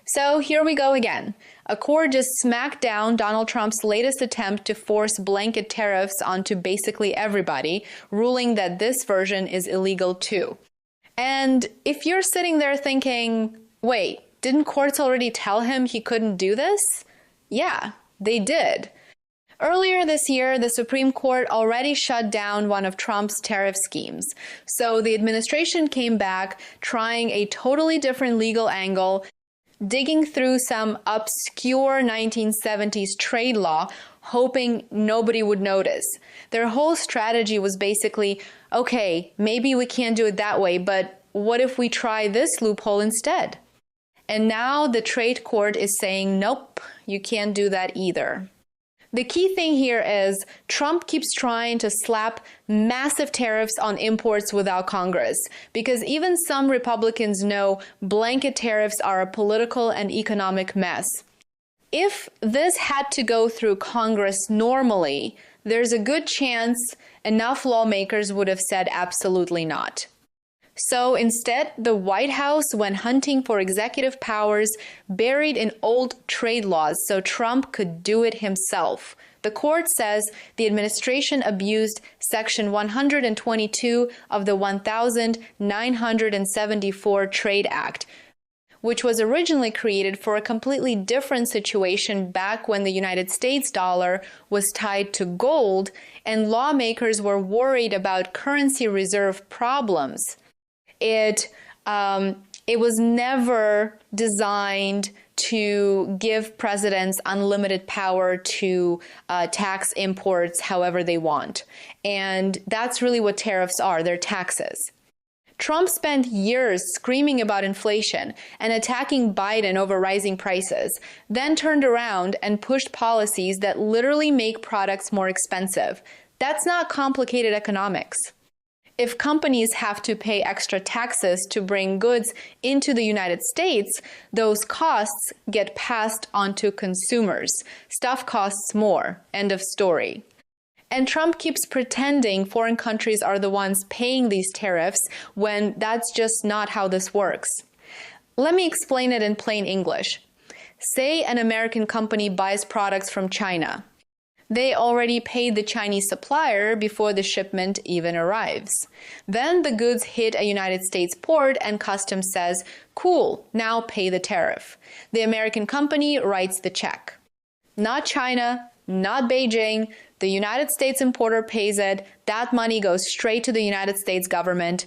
So here we go again. A court just smacked down Donald Trump's latest attempt to force blanket tariffs onto basically everybody, ruling that this version is illegal too. And if you're sitting there thinking, wait, didn't courts already tell him he couldn't do this? Yeah, they did. Earlier this year, the Supreme Court already shut down one of Trump's tariff schemes. So the administration came back trying a totally different legal angle, digging through some obscure 1970s trade law, hoping nobody would notice. Their whole strategy was basically, okay, maybe we can't do it that way, but what if we try this loophole instead? And now the trade court is saying, nope, you can't do that either. The key thing here is Trump keeps trying to slap massive tariffs on imports without Congress, because even some Republicans know blanket tariffs are a political and economic mess. If this had to go through Congress normally, there's a good chance enough lawmakers would have said absolutely not. So instead, the White House went hunting for executive powers buried in old trade laws so Trump could do it himself. The court says the administration abused Section 122 of the 1974 Trade Act, which was originally created for a completely different situation back when the United States dollar was tied to gold and lawmakers were worried about currency reserve problems. It was never designed to give presidents unlimited power to tax imports however they want. And that's really what tariffs are. They're taxes. Trump spent years screaming about inflation and attacking Biden over rising prices, then turned around and pushed policies that literally make products more expensive. That's not complicated economics. If companies have to pay extra taxes to bring goods into the United States, those costs get passed on to consumers. Stuff costs more. End of story. And Trump keeps pretending foreign countries are the ones paying these tariffs when that's just not how this works. Let me explain it in plain English. Say an American company buys products from China. They already paid the Chinese supplier before the shipment even arrives. Then the goods hit a United States port and customs says, cool, now pay the tariff. The American company writes the check. Not China, not Beijing, the United States importer pays it. That money goes straight to the United States government.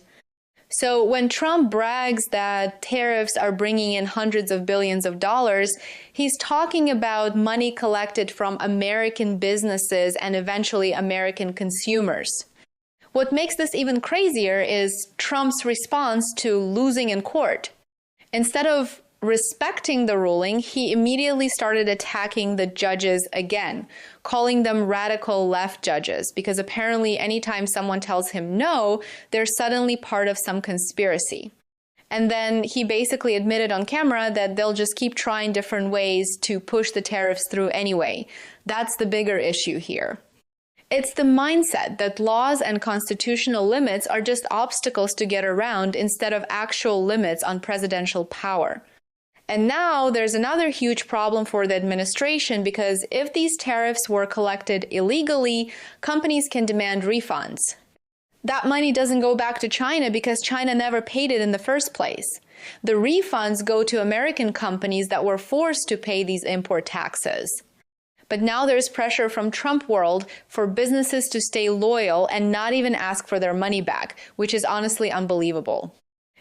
So when Trump brags that tariffs are bringing in hundreds of billions of dollars, he's talking about money collected from American businesses and eventually American consumers. What makes this even crazier is Trump's response to losing in court. Instead of respecting the ruling, he immediately started attacking the judges again, calling them radical left judges, because apparently anytime someone tells him no, they're suddenly part of some conspiracy. And then he basically admitted on camera that they'll just keep trying different ways to push the tariffs through anyway. That's the bigger issue here. It's the mindset that laws and constitutional limits are just obstacles to get around instead of actual limits on presidential power. And now there's another huge problem for the administration, because if these tariffs were collected illegally, companies can demand refunds. That money doesn't go back to China because China never paid it in the first place. The refunds go to American companies that were forced to pay these import taxes. But now there's pressure from Trump world for businesses to stay loyal and not even ask for their money back, which is honestly unbelievable.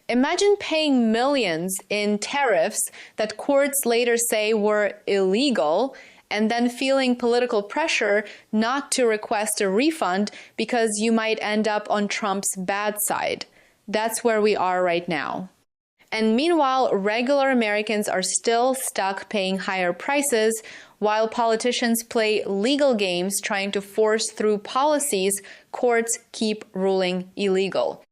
Imagine paying millions in tariffs that courts later say were illegal and then feeling political pressure not to request a refund because you might end up on Trump's bad side. That's where we are right now. And meanwhile, regular Americans are still stuck paying higher prices while politicians play legal games trying to force through policies courts keep ruling illegal.